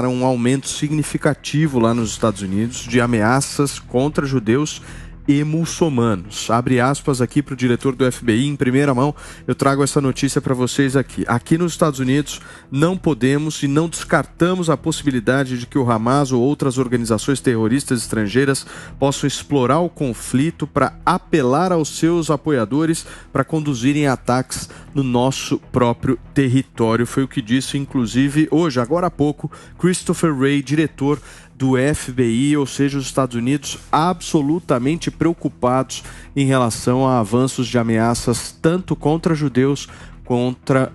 um aumento significativo lá nos Estados Unidos de ameaças contra judeus e muçulmanos. Abre aspas aqui para o diretor do FBI, em primeira mão, eu trago essa notícia para vocês aqui. Aqui nos Estados Unidos, não podemos e não descartamos a possibilidade de que o Hamas ou outras organizações terroristas estrangeiras possam explorar o conflito para apelar aos seus apoiadores para conduzirem ataques no nosso próprio território. Foi o que disse, inclusive, hoje, agora há pouco, Christopher Wray, diretor do FBI, ou seja, os Estados Unidos absolutamente preocupados em relação a avanços de ameaças tanto contra judeus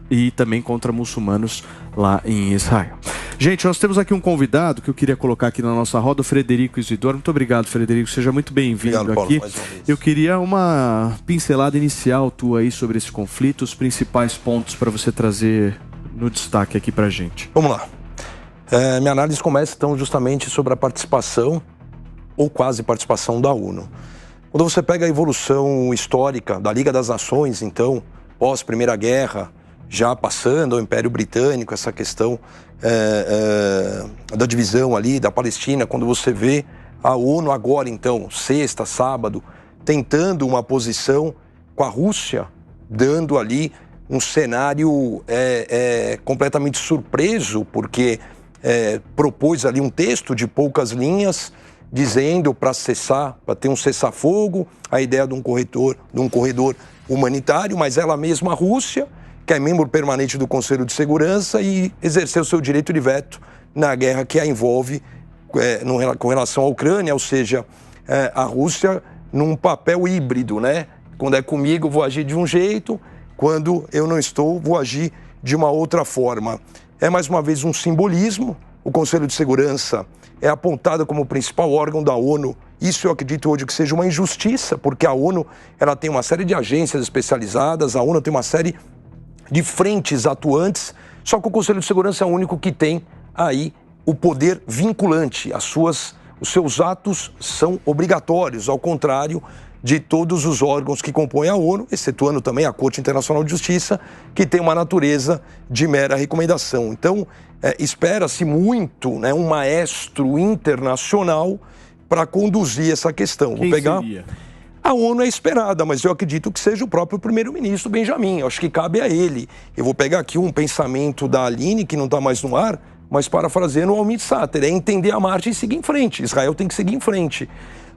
e também contra muçulmanos lá em Israel. Gente, nós temos aqui um convidado que eu queria colocar aqui na nossa roda, o Frederico Isidoro. Muito obrigado, Frederico. Seja muito bem-vindo aqui. Paulo, eu queria uma pincelada inicial tua aí sobre esse conflito, os principais pontos para você trazer no destaque aqui pra gente. Vamos lá. Minha análise começa, então, justamente sobre a participação, ou quase participação, da ONU. Quando você pega a evolução histórica da Liga das Nações, então, pós-Primeira Guerra, já passando ao Império Britânico, essa questão da divisão ali da Palestina, quando você vê a ONU agora, então, sexta, sábado, tentando uma posição com a Rússia, dando ali um cenário completamente surpreso, porque propôs ali um texto de poucas linhas, dizendo para cessar, para ter um cessar-fogo, a ideia de um corredor humanitário, mas ela mesma, a Rússia, que é membro permanente do Conselho de Segurança, e exerceu seu direito de veto na guerra que a envolve com relação à Ucrânia, ou seja, a Rússia num papel híbrido, né? Quando é comigo, vou agir de um jeito, quando eu não estou, vou agir de uma outra forma. É mais uma vez um simbolismo. O Conselho de Segurança é apontado como o principal órgão da ONU. Isso eu acredito hoje que seja uma injustiça, porque a ONU ela tem uma série de agências especializadas, a ONU tem uma série de frentes atuantes, só que o Conselho de Segurança é o único que tem aí o poder vinculante. Os seus atos são obrigatórios, ao contrário de todos os órgãos que compõem a ONU, excetuando também a Corte Internacional de Justiça, que tem uma natureza de mera recomendação. Então, espera-se muito, né, um maestro internacional para conduzir essa questão. Quem seria? A ONU é esperada, mas eu acredito que seja o próprio primeiro-ministro Benjamin. Eu acho que cabe a ele. Eu vou pegar aqui um pensamento da Aline, que não está mais no ar, mas parafraseando o Almir Sater, é entender a marcha e seguir em frente. Israel tem que seguir em frente.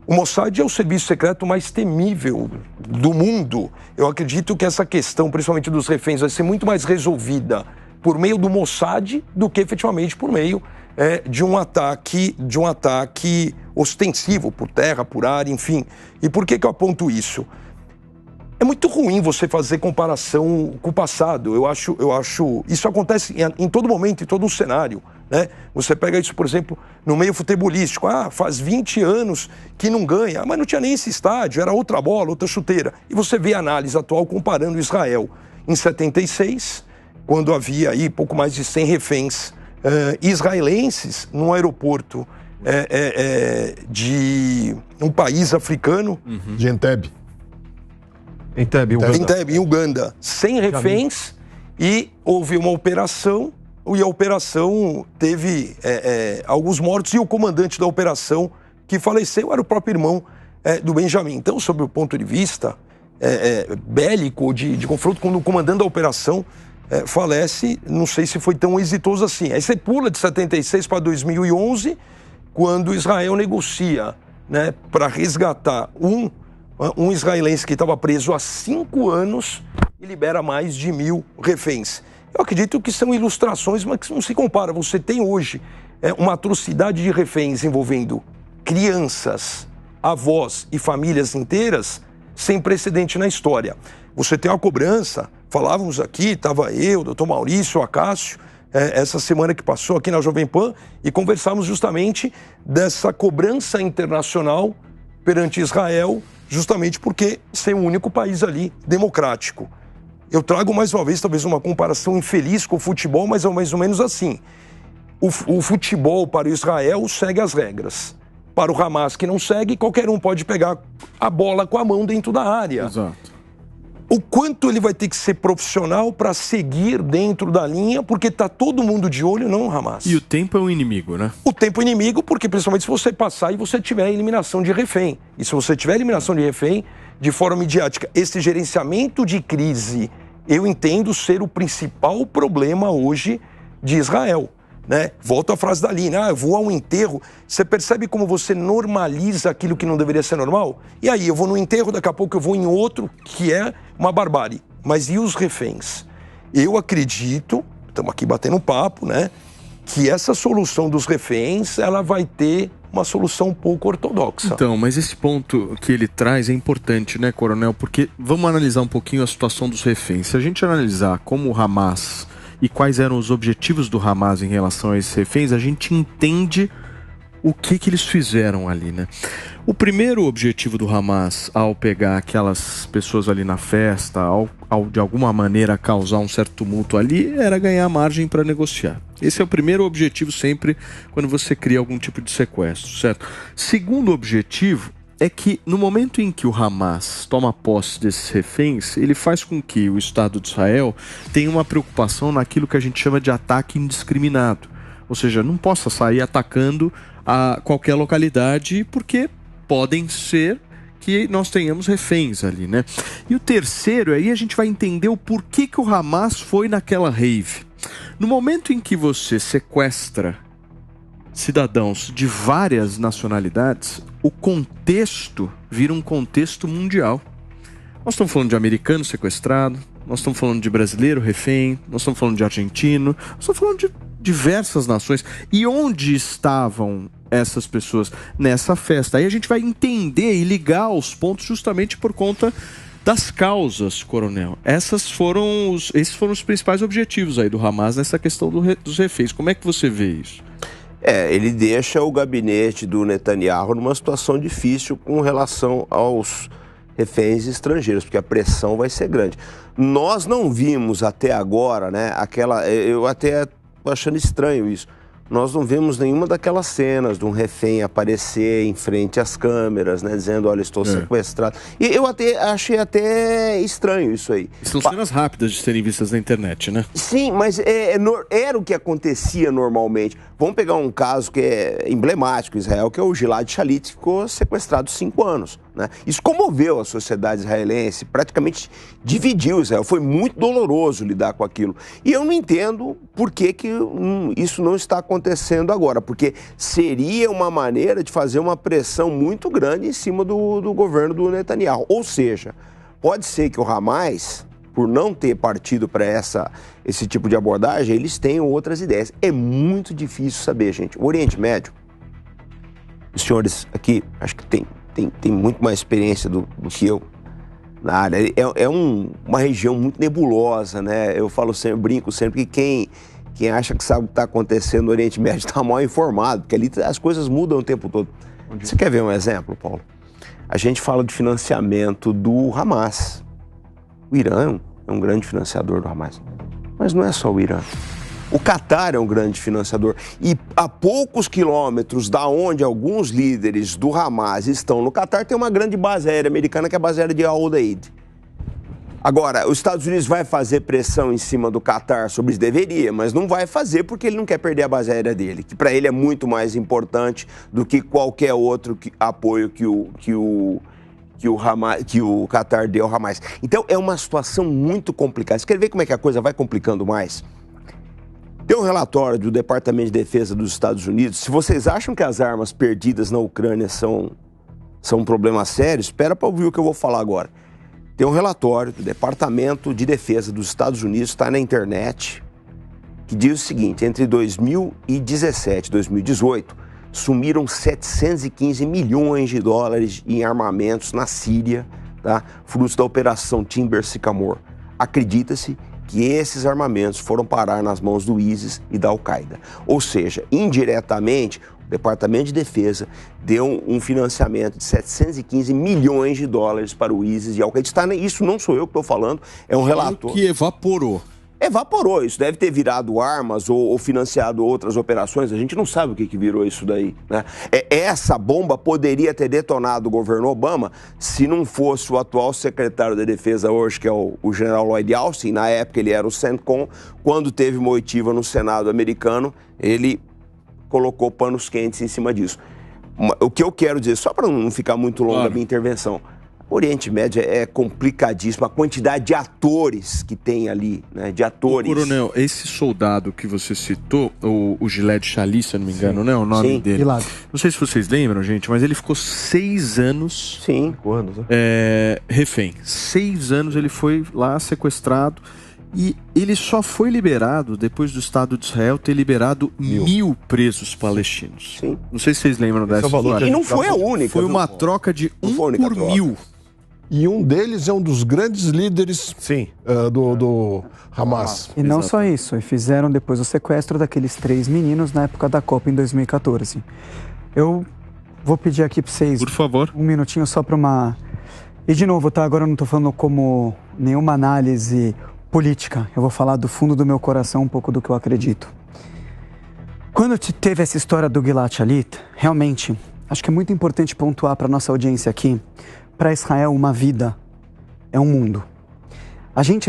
O Mossad é o serviço secreto mais temível do mundo. Eu acredito que essa questão, principalmente dos reféns, vai ser muito mais resolvida por meio do Mossad do que efetivamente por meio de um ataque ostensivo por terra, por ar, enfim. E por que eu aponto isso? É muito ruim você fazer comparação com o passado. Eu acho isso acontece em todo momento, em todo um cenário, né? Você pega isso, por exemplo, no meio futebolístico. Faz 20 anos que não ganha, mas não tinha nem esse estádio, era outra bola, outra chuteira. E você vê a análise atual comparando Israel em 76, quando havia aí pouco mais de 100 reféns israelenses num aeroporto de um país africano. De Entebbe. Entebbe, em Uganda. 100 reféns e houve uma operação e a operação teve alguns mortos e o comandante da operação que faleceu era o próprio irmão do Benjamin. Então, sob o ponto de vista bélico, de confronto, quando o comandante da operação falece, não sei se foi tão exitoso assim. Aí você pula de 76 para 2011, quando Israel negocia, né, para resgatar um israelense que estava preso há 5 anos e libera mais de 1.000 reféns. Eu acredito que são ilustrações, mas que não se compara. Você tem hoje uma atrocidade de reféns envolvendo crianças, avós e famílias inteiras sem precedente na história. Você tem uma cobrança, falávamos aqui, estava eu, o doutor Maurício, o Acácio, essa semana que passou aqui na Jovem Pan, e conversamos justamente dessa cobrança internacional perante Israel, justamente porque ser o único país ali democrático. Eu trago mais uma vez talvez uma comparação infeliz com o futebol, mas é mais ou menos assim. O futebol para o Israel segue as regras. Para o Hamas, que não segue, qualquer um pode pegar a bola com a mão dentro da área. Exato. o quanto ele vai ter que ser profissional para seguir dentro da linha, porque está todo mundo de olho, não o Hamas. E o tempo é um inimigo, né? O tempo é inimigo, porque principalmente se você passar e você tiver eliminação de refém. E se você tiver eliminação de refém de forma midiática, esse gerenciamento de crise, eu entendo ser o principal problema hoje de Israel. Né? Volto à frase da Aline, eu vou a um enterro, você percebe como você normaliza aquilo que não deveria ser normal? E aí, eu vou no enterro, daqui a pouco eu vou em outro, que é uma barbárie. Mas e os reféns? Eu acredito, estamos aqui batendo papo, né, que essa solução dos reféns, ela vai ter uma solução um pouco ortodoxa. Então, mas esse ponto que ele traz é importante, né, Coronel? Porque vamos analisar um pouquinho a situação dos reféns. Se a gente analisar como o Hamas e quais eram os objetivos do Hamas em relação a esses reféns, a gente entende o que eles fizeram ali, né? O primeiro objetivo do Hamas, ao pegar aquelas pessoas ali na festa, ao de alguma maneira causar um certo tumulto ali, era ganhar margem para negociar. Esse é o primeiro objetivo sempre quando você cria algum tipo de sequestro, certo? Segundo objetivo é que no momento em que o Hamas toma posse desses reféns, ele faz com que o Estado de Israel tenha uma preocupação naquilo que a gente chama de ataque indiscriminado. Ou seja, não possa sair atacando a qualquer localidade, porque podem ser que nós tenhamos reféns ali, né? E o terceiro, aí a gente vai entender o porquê que o Hamas foi naquela rave. No momento em que você sequestra cidadãos de várias nacionalidades, o contexto vira um contexto mundial. Nós estamos falando de americano sequestrado, nós estamos falando de brasileiro refém, nós estamos falando de argentino, nós estamos falando de diversas nações. E onde estavam essas pessoas? Nessa festa. Aí a gente vai entender e ligar os pontos justamente por conta das causas, Coronel. Esses foram os principais objetivos aí do Hamas nessa questão dos reféns. Como é que você vê isso? Ele deixa o gabinete do Netanyahu numa situação difícil com relação aos reféns estrangeiros, porque a pressão vai ser grande. Nós não vimos até agora, né, eu até estou achando estranho isso, nós não vimos nenhuma daquelas cenas de um refém aparecer em frente às câmeras, né, dizendo, olha, estou sequestrado. E eu achei até estranho isso aí. São cenas rápidas de serem vistas na internet, né? Sim, mas era o que acontecia normalmente. Vamos pegar um caso que é emblemático em Israel, que é o Gilad Shalit, que ficou sequestrado 5 anos. Né? Isso comoveu a sociedade israelense, praticamente dividiu Israel. Foi muito doloroso lidar com aquilo. E eu não entendo por que isso não está acontecendo agora, porque seria uma maneira de fazer uma pressão muito grande em cima do governo do Netanyahu. Ou seja, pode ser que o Hamas, por não ter partido para esse tipo de abordagem, eles tenham outras ideias. É muito difícil saber, gente. O Oriente Médio, os senhores aqui, acho que tem muito mais experiência do que eu na área. É uma região muito nebulosa, né? Eu falo sempre, brinco sempre que quem acha que sabe o que está acontecendo no Oriente Médio está mal informado, porque ali as coisas mudam o tempo todo. Você quer ver um exemplo, Paulo? A gente fala de financiamento do Hamas. O Irã é um grande financiador do Hamas. Mas não é só o Irã. O Catar é um grande financiador. E a poucos quilômetros da onde alguns líderes do Hamas estão no Catar, tem uma grande base aérea americana, que é a base aérea de Al-Udeid. Agora, os Estados Unidos vai fazer pressão em cima do Catar sobre isso? Deveria, mas não vai fazer porque ele não quer perder a base aérea dele, que para ele é muito mais importante do que qualquer outro apoio que o Catar deu ao Hamas. Então, é uma situação muito complicada. Você quer ver como é que a coisa vai complicando mais? Tem um relatório do Departamento de Defesa dos Estados Unidos. Se vocês acham que as armas perdidas na Ucrânia são um problema sério, espera para ouvir o que eu vou falar agora. Tem um relatório do Departamento de Defesa dos Estados Unidos, está na internet, que diz o seguinte: entre 2017 e 2018, sumiram 715 milhões de dólares em armamentos na Síria, tá? Frutos da Operação Timber Sycamore. Acredita-se que esses armamentos foram parar nas mãos do ISIS e da Al-Qaeda. Ou seja, indiretamente, o Departamento de Defesa deu um financiamento de 715 milhões de dólares para o ISIS e a Al-Qaeda. Isso não sou eu que estou falando, é um relatório. Que evaporou. evaporou. Isso deve ter virado armas ou financiado outras operações. A gente não sabe o que virou isso daí, né? Essa bomba poderia ter detonado o governo Obama se não fosse o atual secretário da Defesa hoje, que é o general Lloyd Austin. Na época ele era o CENTCOM. Quando teve uma oitiva no Senado americano, ele colocou panos quentes em cima disso. O que eu quero dizer, só para não ficar muito longa a minha intervenção, o Oriente Médio é complicadíssimo, a quantidade de atores que tem ali, né? De atores. Coronel, esse soldado que você citou, o Gilad Shalit, se eu não me engano, né? O nome dele. Não sei se vocês lembram, gente, mas ele ficou 6 anos. 5 anos, né? Refém. 6 anos ele foi lá sequestrado. E ele só foi liberado depois do Estado de Israel ter liberado 1000 presos palestinos. Sim. Não sei se vocês lembram dessa história. E não foi a única. Foi uma troca de 1 por 1000. E um deles é um dos grandes líderes do Hamas. E não só isso, fizeram depois o sequestro daqueles 3 meninos na época da Copa em 2014. Eu vou pedir aqui para vocês, por favor, um minutinho só para uma... E de novo, tá? Agora eu não estou falando como nenhuma análise política. Eu vou falar do fundo do meu coração um pouco do que eu acredito. Quando teve essa história do Gilad Shalit, realmente, acho que é muito importante pontuar para nossa audiência aqui, para Israel uma vida é um mundo.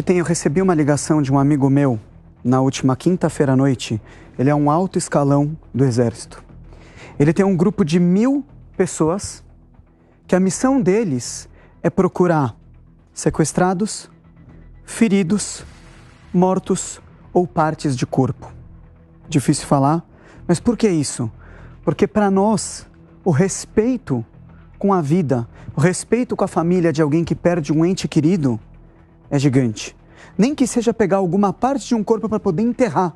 Eu recebi uma ligação de um amigo meu na última quinta-feira à noite. Ele é um alto escalão do exército. Ele tem um grupo de 1000 pessoas que a missão deles é procurar sequestrados, feridos, mortos ou partes de corpo. Difícil falar, mas por que isso? Porque para nós, o respeito com a vida, o respeito com a família de alguém que perde um ente querido é gigante. Nem que seja pegar alguma parte de um corpo para poder enterrar.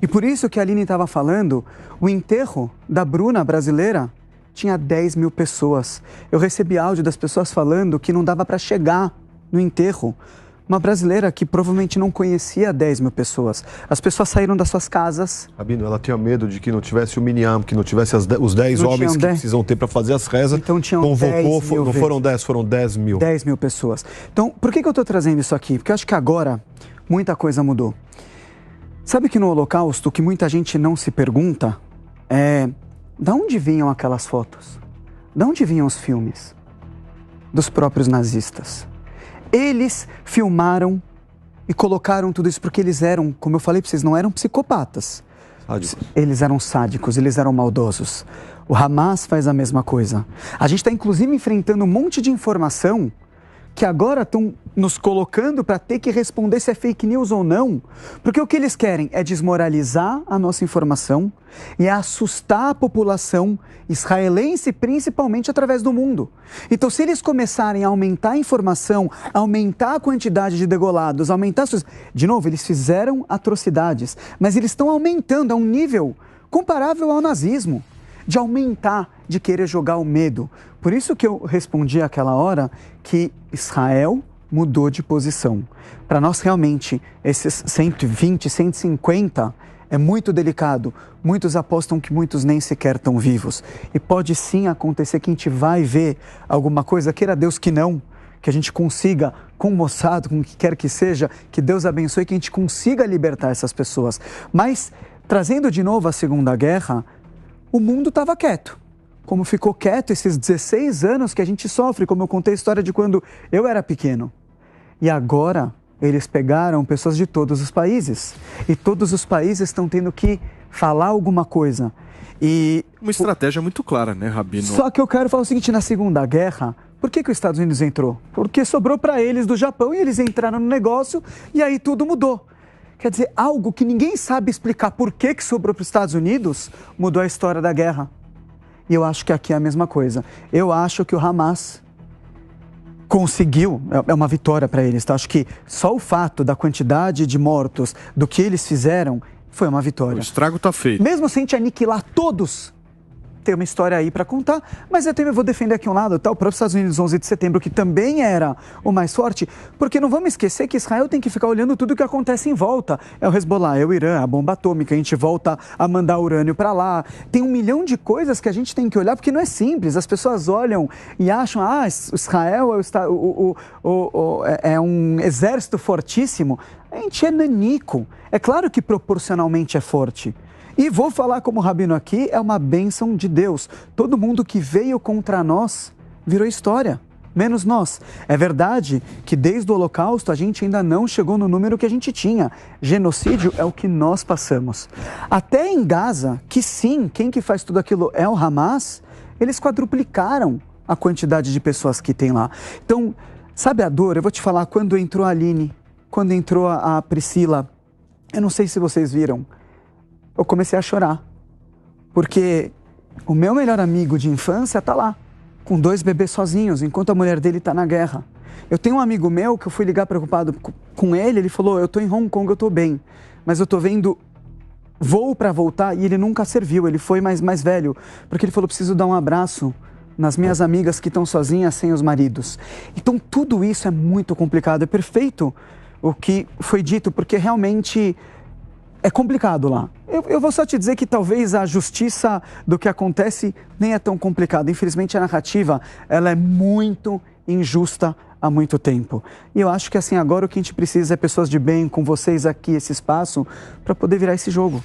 E por isso que a Aline estava falando, o enterro da Bruna brasileira tinha 10.000 pessoas. Eu recebi áudio das pessoas falando que não dava para chegar no enterro. Uma brasileira que provavelmente não conhecia 10.000 pessoas. As pessoas saíram das suas casas. Rabino, ela tinha medo de que não tivesse o Minyan, que não tivesse os 10 homens que precisam ter para fazer as rezas. Então tinham convocou, 10 mil não foram 10, foram 10.000. 10.000 pessoas. Então, por que eu estou trazendo isso aqui? Porque eu acho que agora muita coisa mudou. Sabe que no Holocausto, o que muita gente não se pergunta é: de onde vinham aquelas fotos? De onde vinham os filmes? Dos próprios nazistas. Eles filmaram e colocaram tudo isso porque eles eram, como eu falei para vocês, não eram psicopatas. Sádicos. Eles eram sádicos, eles eram maldosos. O Hamas faz a mesma coisa. A gente está inclusive enfrentando um monte de informação que agora estão nos colocando para ter que responder se é fake news ou não, porque o que eles querem é desmoralizar a nossa informação e assustar a população israelense, principalmente através do mundo. Então, se eles começarem a aumentar a informação, aumentar a quantidade de degolados, aumentar... De novo, eles fizeram atrocidades, mas eles estão aumentando a um nível comparável ao nazismo, de aumentar, de querer jogar o medo. Por isso que eu respondi àquela hora que Israel mudou de posição. Para nós, realmente, esses 120, 150 é muito delicado. Muitos apostam que muitos nem sequer estão vivos. E pode sim acontecer que a gente vai ver alguma coisa, queira Deus que não, que a gente consiga, com o Mossad, com o que quer que seja, que Deus abençoe, que a gente consiga libertar essas pessoas. Mas, trazendo de novo a Segunda Guerra, o mundo estava quieto. Como ficou quieto esses 16 anos que a gente sofre, como eu contei a história de quando eu era pequeno. E agora, eles pegaram pessoas de todos os países. E todos os países estão tendo que falar alguma coisa. E uma estratégia muito clara, né, Rabino? Só que eu quero falar o seguinte, na Segunda Guerra, por que os Estados Unidos entrou? Porque sobrou para eles do Japão e eles entraram no negócio e aí tudo mudou. Quer dizer, algo que ninguém sabe explicar por que sobrou para os Estados Unidos, mudou a história da guerra. E eu acho que aqui é a mesma coisa. Eu acho que o Hamas conseguiu, é uma vitória para eles, tá? Acho que só o fato da quantidade de mortos, do que eles fizeram, foi uma vitória. O estrago está feito. Mesmo sem a gente aniquilar todos, tem uma história aí para contar, mas eu vou defender aqui um lado, tá? O próprio Estados Unidos, 11 de setembro, que também era o mais forte, porque não vamos esquecer que Israel tem que ficar olhando tudo o que acontece em volta. É o Hezbollah, é o Irã, a bomba atômica, a gente volta a mandar urânio para lá. Tem 1 milhão de coisas que a gente tem que olhar, porque não é simples. As pessoas olham e acham, Israel é um exército fortíssimo. A gente é nanico. É claro que proporcionalmente é forte. E vou falar como rabino aqui, é uma bênção de Deus. Todo mundo que veio contra nós virou história, menos nós. É verdade que desde o Holocausto a gente ainda não chegou no número que a gente tinha. Genocídio é o que nós passamos. Até em Gaza, que sim, quem que faz tudo aquilo é o Hamas, eles quadruplicaram a quantidade de pessoas que tem lá. Então, sabe a dor? Eu vou te falar, quando entrou a Aline, quando entrou a Priscila, eu não sei se vocês viram, eu comecei a chorar, porque o meu melhor amigo de infância está lá, com 2 bebês sozinhos, enquanto a mulher dele está na guerra. Eu tenho um amigo meu que eu fui ligar preocupado com ele, ele falou, eu estou em Hong Kong, eu estou bem, mas eu estou vendo voo para voltar, e ele nunca serviu, ele foi mais velho, porque ele falou, preciso dar um abraço nas minhas amigas que estão sozinhas sem os maridos. Então tudo isso é muito complicado, é perfeito o que foi dito, porque realmente é complicado lá. Eu vou só te dizer que talvez a justiça do que acontece nem é tão complicada. Infelizmente a narrativa, ela é muito injusta há muito tempo. E eu acho que assim, agora o que a gente precisa é pessoas de bem com vocês aqui, esse espaço, para poder virar esse jogo.